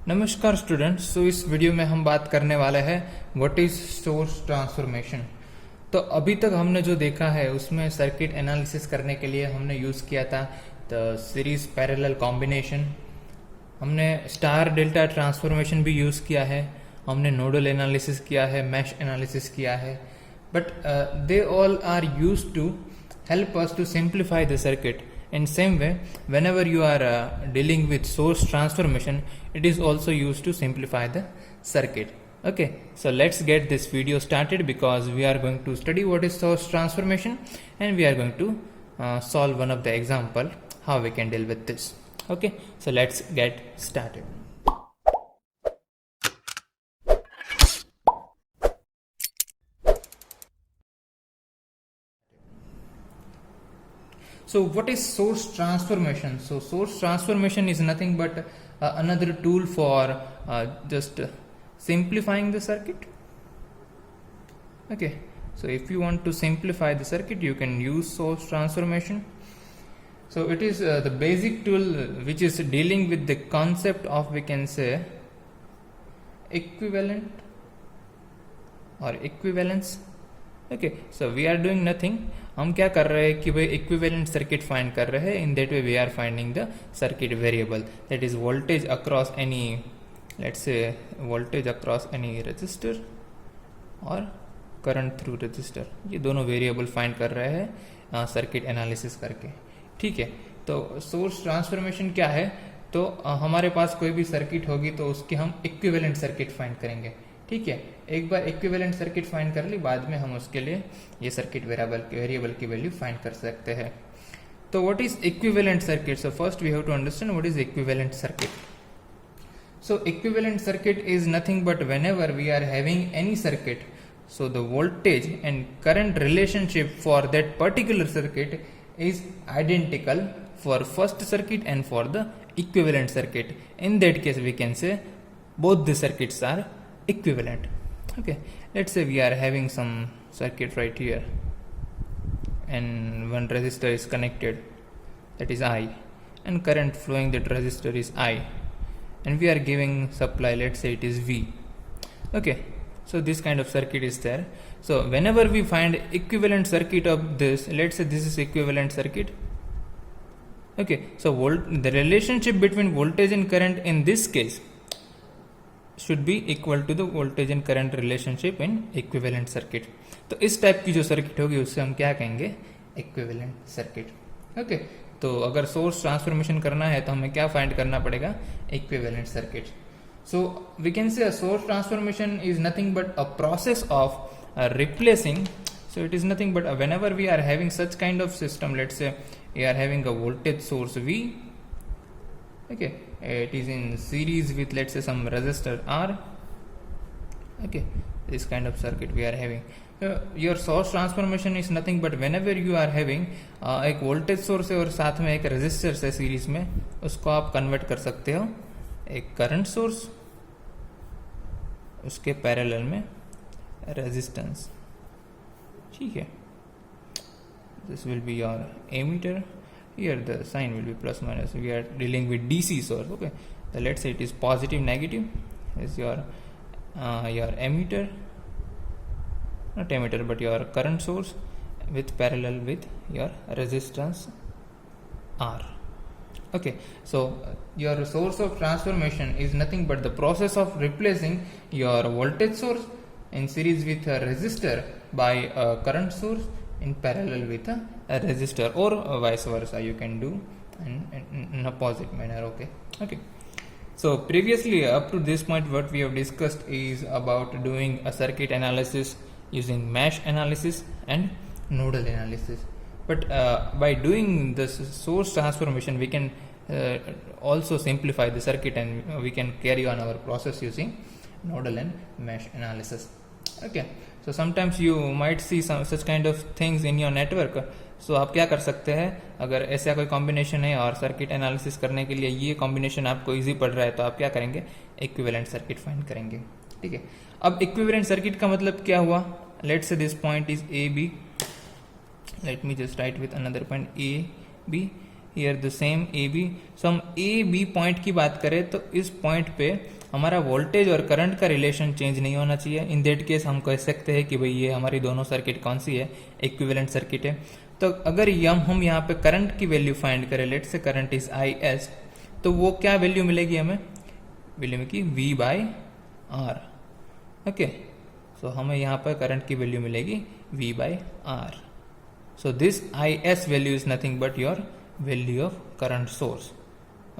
नमस्कार स्टूडेंट्स। सो इस वीडियो में हम बात करने वाले हैं व्हाट इज सोर्स ट्रांसफॉर्मेशन। तो अभी तक हमने जो देखा है उसमें सर्किट एनालिसिस करने के लिए हमने यूज़ किया था द सीरीज पैरेलल कॉम्बिनेशन, हमने स्टार डेल्टा ट्रांसफॉर्मेशन भी यूज़ किया है, हमने नोडल एनालिसिस किया है, मैश एनालिसिस किया है, but they all are used to help us to simplify the circuit. In same way, whenever you are dealing with source transformation, it is also used to simplify the circuit. Okay, so let's get this video started because we are going to study what is source transformation and we are going to solve one of the example how we can deal with this. Okay, so let's get started. So what is source transformation? So source transformation is nothing but another tool for just simplifying the circuit. Okay, so if you want to simplify the circuit, you can use source transformation. So it is the basic tool which is dealing with the concept of, we can say, equivalent or equivalence. Okay, so we are doing nothing. हम क्या कर रहे हैं कि भाई equivalent circuit find कर रहे हैं। In that way we are finding the circuit variable that is voltage across any, let's say voltage across any resistor और करंट थ्रू रजिस्टर। ये दोनों वेरिएबल फाइंड कर रहे हैं सर्किट एनालिसिस करके। ठीक है, तो सोर्स ट्रांसफॉर्मेशन क्या है? तो हमारे पास कोई भी सर्किट होगी तो उसके हम इक्विवेलेंट सर्किट फाइंड करेंगे। ठीक है, एक बार इक्विवेलेंट सर्किट फाइंड कर ली, बाद में हम उसके लिए ये सर्किट वेरिएबल की वैल्यू फाइंड कर सकते हैं। तो what is equivalent circuit? So first we have to understand what is equivalent circuit. So equivalent circuit is nothing but whenever we are having any circuit, so the voltage and current relationship for that particular circuit is identical for first circuit and for the equivalent circuit. In that case we can say both the circuits are equivalent. Okay, let's say we are having some circuit right here and one resistor is connected, that is I, and current flowing that resistor is I, and we are giving supply, let's say it is V. Okay, so this kind of circuit is there. So whenever we find equivalent circuit of this, let's say this is equivalent circuit. Okay, so the relationship between voltage and current in this case should be equal to the voltage and current relationship in equivalent circuit. तो इस type की जो circuit होगी उससे हम क्या कहेंगे? Equivalent circuit. Okay, तो अगर सोर्स ट्रांसफॉर्मेशन करना है तो हमें क्या फाइंड करना पड़ेगा? Equivalent circuit. So we can say a source transformation is nothing but a process of replacing. So it is nothing but whenever we are having such kind of system, let's say we are having a voltage source V. Okay, it is in series with, let's say, some resistor R. Okay, this kind of circuit we are having. Your source transformation is nothing but whenever you are having एक voltage source है और साथ में एक resistor है series में, उसको आप कन्वर्ट कर सकते हो एक करंट सोर्स, उसके पैरेलल में रेजिस्टेंस। ठीक है, this will be your ammeter, here the sign will be plus minus, we are dealing with DC source. Okay, so let's say it is positive negative is your emitter, not emitter but your current source with parallel with your resistance R. Okay, so your source of transformation is nothing but the process of replacing your voltage source in series with a resistor by a current source in parallel with a resistor, or vice versa you can do in opposite manner. Okay, so previously up to this point what we have discussed is about doing a circuit analysis using mesh analysis and nodal analysis. But by doing this source transformation we can also simplify the circuit and we can carry on our process using nodal and mesh analysis. Okay, so sometimes you might see some such kind of things in your network. So आप क्या कर सकते हैं, अगर ऐसा कोई combination है और सर्किट एनालिसिस करने के लिए ये कॉम्बिनेशन आपको इजी पड़ रहा है तो आप क्या करेंगे? इक्विवेलेंट सर्किट फाइंड करेंगे। ठीक है, अब इक्विवेलेंट सर्किट का मतलब क्या हुआ? Let's say this point is A B, let me just write with another point A B. Here the same A B. So हम ए बी पॉइंट की बात करें तो इस पॉइंट पे हमारा वोल्टेज और करंट का रिलेशन चेंज नहीं होना चाहिए। इन दैट केस हम कह सकते हैं कि भाई ये हमारी दोनों सर्किट कौन सी है, इक्विवेलेंट सर्किट है। तो अगर हम यहाँ पे करंट की वैल्यू फाइंड करें, let say current is I S, तो वो क्या वैल्यू मिलेगी हमें, वैल्यू में की V by R. Okay, so हमें यहाँ पर करंट की वैल्यू मिलेगी V by R. So this I S value is nothing but your value of current source.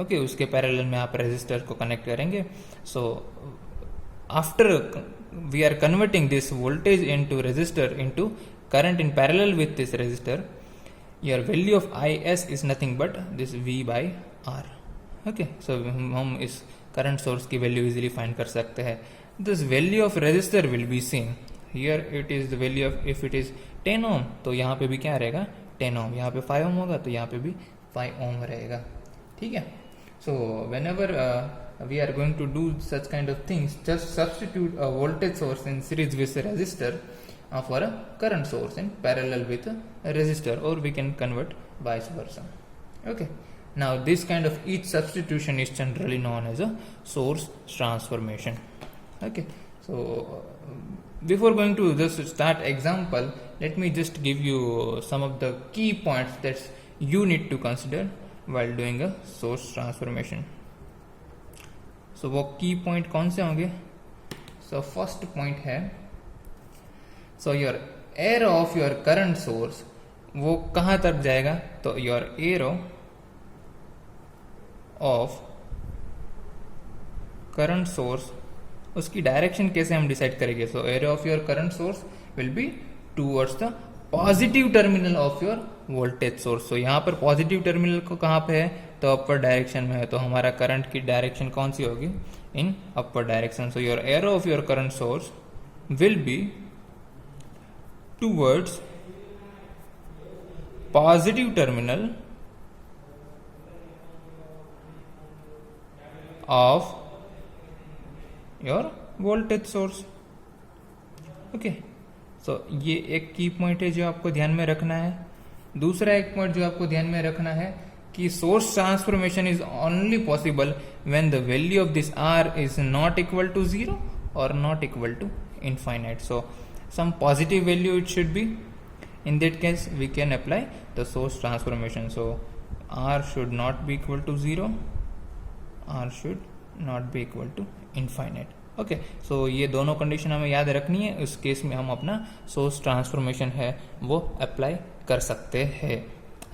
Okay, उसके पैरेलल में आप रेजिस्टर को कनेक्ट करेंगे। So after we are converting this voltage into resistor into current in parallel with this resistor, your value of I S is nothing but this V by R. Okay, so हम इस current source की value easily find कर सकते हैं। This value of resistor will be same here, it is the value of, if it is 10 ohm तो यहाँ पे भी क्या रहेगा 10 ओम, यहाँ पे 5 ओम होगा तो यहाँ पे भी 5 ओम रहेगा। ठीक है, सो whenever we are going to do such kind of things, just substitute a voltage source in series with a resistor for a current source in parallel with a resistor, or we can convert vice versa. Okay, now this kind of each substitution is generally known as a source transformation. Okay, so before going to just start example, let me just give you some of the key points that you need to consider while doing a source transformation. So वो key point कौन से होंगे? So first point है, so your arrow of your current source वो कहाँ तक जाएगा, तो your arrow of current source उसकी डायरेक्शन कैसे हम डिसाइड करेंगे? So arrow of your current source will be towards the positive terminal of your voltage source. So यहाँ पर पॉजिटिव टर्मिनल को कहाँ पे है, तो अपर डायरेक्शन में है, तो हमारा करंट की डायरेक्शन कौन सी होगी, in upper direction. So your arrow of your current source will be towards positive terminal of your voltage source. Okay, so ये एक की पॉइंट है जो आपको ध्यान में रखना है। दूसरा एक पॉइंट जो आपको ध्यान में रखना है कि source transformation is only possible when the value of this R is not equal to 0 और not equal to infinite. So some positive value it should be, in that case we can apply the source transformation. So r should not be equal to 0, r should not be equal to infinite. Okay, so ये दोनों condition हमें याद रखनी है। उस case में हम अपना सोर्स ट्रांसफॉर्मेशन है वो अप्लाई कर सकते हैं।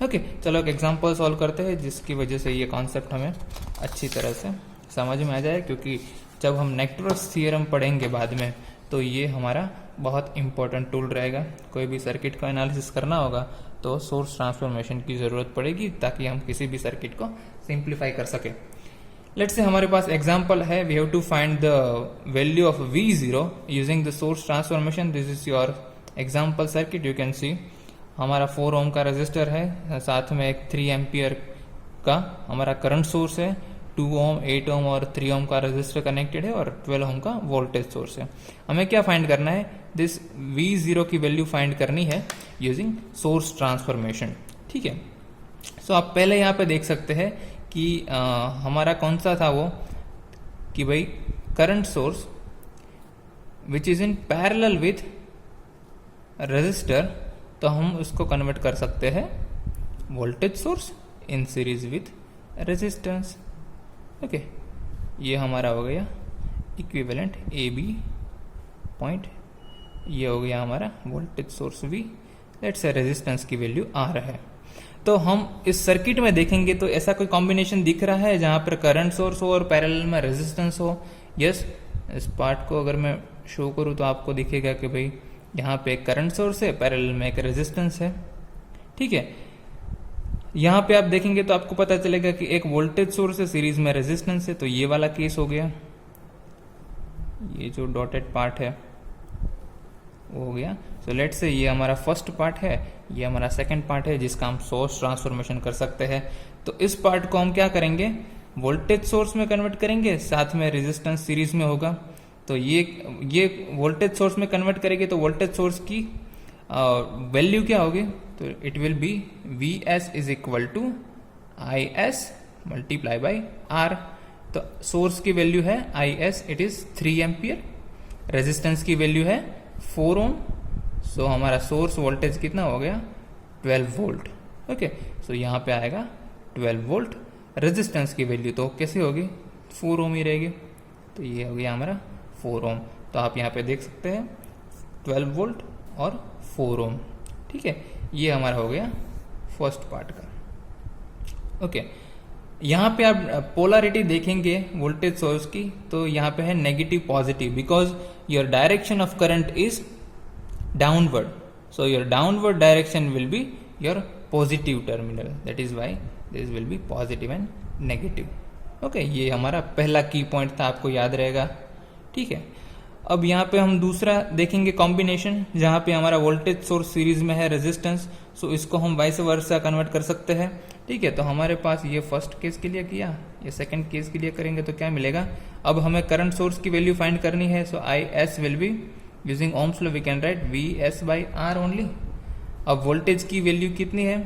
ओके, चलो एक एग्जांपल सॉल्व करते हैं जिसकी वजह से ये कॉन्सेप्ट हमें अच्छी तरह से समझ में आ जाए, क्योंकि जब हम नेटवर्क थ्योरम पढ़ेंगे बाद में तो ये हमारा बहुत इंपॉर्टेंट टूल रहेगा। कोई भी सर्किट का एनालिसिस करना होगा तो सोर्स ट्रांसफॉर्मेशन की ज़रूरत पड़ेगी ताकि हम किसी भी सर्किट को सिंप्लीफाई कर सके। लेट्स से हमारे पास एग्जांपल है, we have to find the value of V0 using the source transformation. This is your example circuit. You can see हमारा 4 ओम का रेजिस्टर है, साथ में एक 3 एम्पियर का हमारा करंट सोर्स है, 2 ओम 8 ओम और 3 ओम का रेजिस्टर कनेक्टेड है और 12 ओम का वोल्टेज सोर्स है। हमें क्या फाइंड करना है, दिस V0 की वैल्यू फाइंड करनी है यूजिंग सोर्स ट्रांसफॉर्मेशन। ठीक है, सो आप पहले यहाँ पे देख सकते हैं कि हमारा कौन सा था वो, कि भाई current source which is in parallel with resistor, तो हम उसको कन्वर्ट कर सकते हैं voltage source in series with resistance. Okay, ये हमारा हो गया इक्विवेलेंट ए बी पॉइंट, ये हो गया हमारा voltage source V, let's say resistance की वैल्यू R है। तो हम इस सर्किट में देखेंगे तो ऐसा कोई कॉम्बिनेशन दिख रहा है जहां पर करंट सोर्स हो और पैरेलल में रेजिस्टेंस हो। यस, इस पार्ट को अगर मैं शो करूं तो आपको दिखेगा कि भाई यहाँ पे एक करंट सोर्स है, पैरेलल में एक रेजिस्टेंस है। ठीक है, यहाँ पे आप देखेंगे तो आपको पता चलेगा कि एक वोल्टेज सोर्स है, सीरीज में रेजिस्टेंस है, तो ये वाला केस हो गया, ये जो डॉटेड पार्ट है वो हो गया। सो लेट्स से ये हमारा फर्स्ट पार्ट है, ये हमारा सेकंड पार्ट है जिसका हम सोर्स ट्रांसफॉर्मेशन कर सकते हैं। तो इस पार्ट को हम क्या करेंगे, वोल्टेज सोर्स में कन्वर्ट करेंगे, साथ में रेजिस्टेंस सीरीज में होगा। तो ये वोल्टेज सोर्स में कन्वर्ट करेंगे तो वोल्टेज सोर्स की वैल्यू क्या होगी, तो it will be Vs is equal to IS multiply by R। तो सोर्स की वैल्यू है IS, it is 3 ampere, resistance की वैल्यू है 4 ओम। सो हमारा सोर्स वोल्टेज कितना हो गया 12 वोल्ट। ओके, सो यहाँ पे आएगा 12 वोल्ट। रेजिस्टेंस की वैल्यू तो कैसे होगी 4 ओम ही रहेगी, तो ये हो गया हमारा 4 ओम। तो आप यहाँ पे देख सकते हैं 12 वोल्ट और 4 ओम। ठीक है, ये हमारा हो गया फर्स्ट पार्ट का। ओके, यहाँ पे आप पोलरिटी देखेंगे वोल्टेज सोर्स की, तो यहाँ पे है negative positive, because your direction of current is downward, so your downward direction will be your positive terminal, that is why this will be positive and negative. Okay, ये हमारा पहला की पॉइंट था, आपको याद रहेगा। ठीक है, अब यहाँ पे हम दूसरा देखेंगे कॉम्बिनेशन, जहाँ पे हमारा वोल्टेज सोर्स सीरीज में है रेजिस्टेंस, सो इसको हम वाइस वर्सा कन्वर्ट कर सकते हैं। ठीक है, तो हमारे पास ये फर्स्ट केस के लिए किया, ये सेकंड केस के लिए करेंगे तो क्या मिलेगा। अब हमें करंट सोर्स की वैल्यू फाइंड करनी है, so IS will be using Ohm's law we can write VS by R only. अब वोल्टेज की वैल्यू कितनी है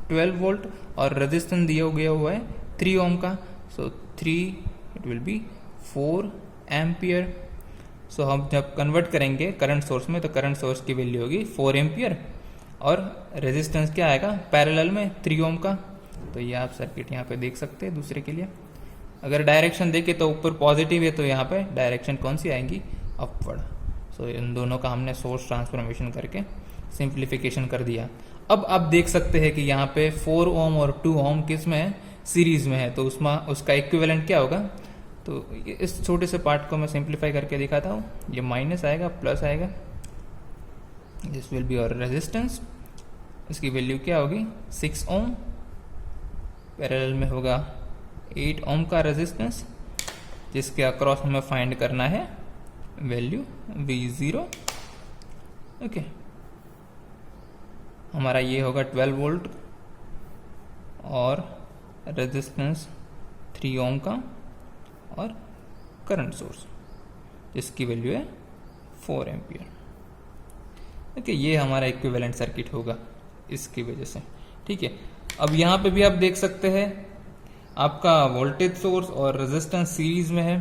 12 वोल्ट और रेजिस्टेंस दिया गया हुआ है 3 ओम का, सो 3 इट विल बी 4 एम्पियर। सो हम जब कन्वर्ट करेंगे करंट सोर्स में, तो करंट सोर्स की वैल्यू होगी 4 एम्पियर और रेजिस्टेंस क्या आएगा पैरेलल में 3 ओम का। तो ये आप सर्किट यहाँ पे देख सकते हैं दूसरे के लिए। अगर डायरेक्शन देखे तो ऊपर पॉजिटिव है, तो यहाँ पे डायरेक्शन कौन सी आएंगी अपवर्ड। सो इन दोनों का हमने सोर्स ट्रांसफॉर्मेशन करके सिंप्लीफिकेशन कर दिया। अब आप देख सकते हैं कि यहाँ पे 4 ओम और 2 ओम किस में है सीरीज में है, तो उसका इक्विवेलेंट क्या होगा। तो इस छोटे से पार्ट को मैं सिंप्लीफाई करके दिखाता हूँ। ये माइनस आएगा प्लस आएगा, दिस विल बी और रेजिस्टेंस, इसकी वैल्यू क्या होगी 6 ओम, पैरेलल में होगा 8 ओम का रेजिस्टेंस, जिसके अक्रॉस हमें फाइंड करना है वैल्यू V0। ओके, हमारा ये होगा 12 वोल्ट और रेजिस्टेंस 3 ओम का और करंट सोर्स जिसकी वैल्यू है 4 एम्पियर। ओके, ये हमारा इक्विवेलेंट सर्किट होगा इसकी वजह से। ठीक है, अब यहाँ पे भी आप देख सकते हैं आपका वोल्टेज सोर्स और रेजिस्टेंस सीरीज में है।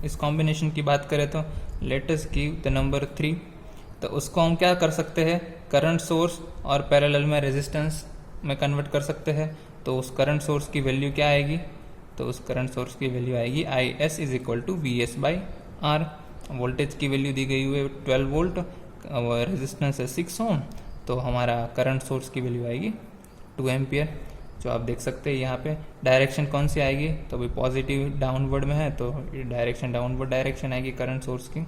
इस कॉम्बिनेशन की बात करें तो let us give the number 3, तो उसको हम क्या कर सकते हैं करंट सोर्स और पैरेलल में रेजिस्टेंस में कन्वर्ट कर सकते हैं। तो उस करंट सोर्स की वैल्यू क्या आएगी, तो उस करंट सोर्स की वैल्यू आएगी IS is equal to VS by R। Voltage की वैल्यू दी गई हुई है 12 वोल्ट, रेजिस्टेंस है 6 ओम, तो हमारा करंट सोर्स की वैल्यू आएगी 2 एम्पियर। जो आप देख सकते हैं यहाँ पे डायरेक्शन कौन सी आएगी, तो भाई पॉजिटिव डाउनवर्ड में है, तो डायरेक्शन डाउनवर्ड डायरेक्शन आएगी करंट सोर्स की।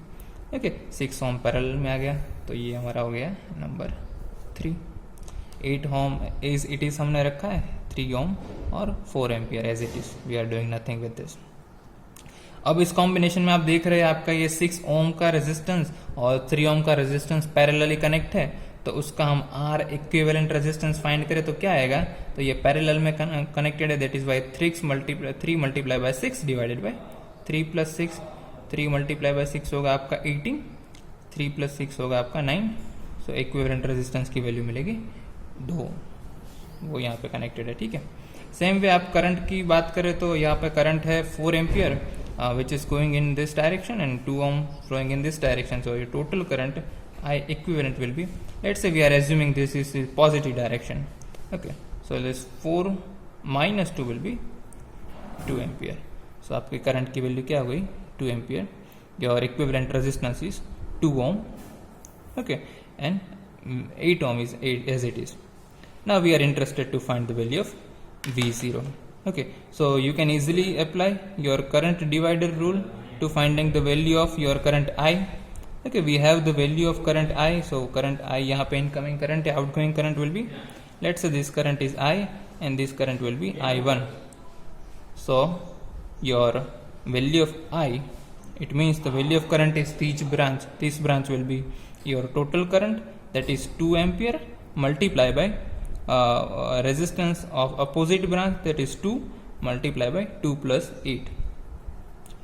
ओके, 6 ओम पैरेलल में आ गया, तो ये हमारा हो गया number 3। 8 ohm is it is हमने रखा है 3 ओम और 4 ampere as it is, we are doing nothing with this. अब इस कॉम्बिनेशन में आप देख रहे हैं आपका ये 6 ओम का रेजिस्टेंस और 3 ओम का रेजिस्टेंस पैरेलली कनेक्ट है, तो उसका हम R इक्विवेलेंट रेजिस्टेंस फाइंड करें तो क्या आएगा, तो ये पैरेलल में कनेक्टेड है, that is by 3 multiply by 6 divided by 3 plus 6, 3 multiply by 6 होगा आपका 18, 3 प्लस 6 होगा आपका 9। सो इक्विवेलेंट रेजिस्टेंस की वैल्यू मिलेगी 2, वो यहाँ पे कनेक्टेड है। ठीक है, सेम वे आप करंट की बात करें तो यहाँ पे करंट है 4 ampere which is going in this direction and 2 ohm flowing in this direction. So ये total current I equivalent will be, let's say we are assuming this is positive direction. Okay, so this 4 minus 2 will be 2 ampere. So आपके current की value क्या हो गई 2 ampere. Your equivalent resistance is 2 ohm. Okay, and 8 ohm is 8 as it is. Now we are interested to find the value of V0. Okay, so you can easily apply your current divider rule to finding the value of your current I. Okay, we have the value of current I, so current I यहाँ पे incoming current है, outgoing current will be, let's say this current is I and this current will be I1. So your value of I, it means the value of current is each branch, this branch will be your total current, that is 2 ampere multiplied by resistance of opposite branch, that is 2 multiplied by 2 plus 8.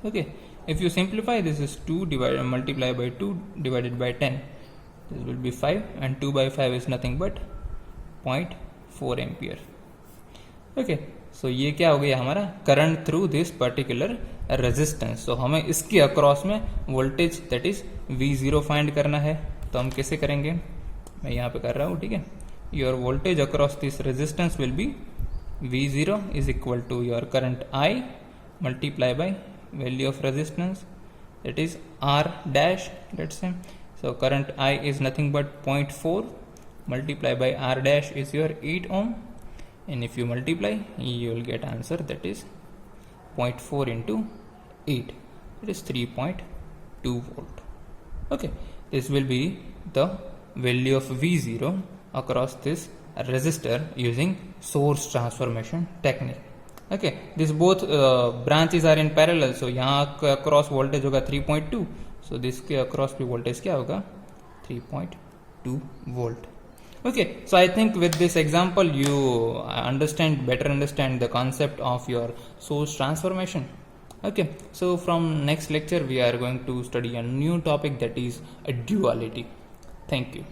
Okay, if you simplify, this is 2 multiplied by 2 divided by 10, this will be 5, and 2 by 5 is nothing but 0.4 ampere. Okay, so ये क्या हो गया हमारा current through this particular resistance. So हमें इसके across में voltage that is V0 find करना है। तो हम कैसे करेंगे, मैं यहाँ पे कर रहा हूँ, ठीक है। Your voltage across this resistance will be V0 is equal to your current I multiply by value of resistance that is R dash, let's say. So current I is nothing but 0.4 multiply by R dash is your 8 ohm, and if you multiply you will get answer that is 0.4 into 8, it is 3.2 volt. Okay, this will be the value of V0 across this resistor using source transformation technique. Okay, this both branches are in parallel, so यहाँ का across voltage होगा 3.2, so this के across भी voltage क्या होगा 3.2 volt. Okay, so I think with this example you better understand the concept of your source transformation. Okay, so from next lecture we are going to study a new topic, that is a duality. Thank you.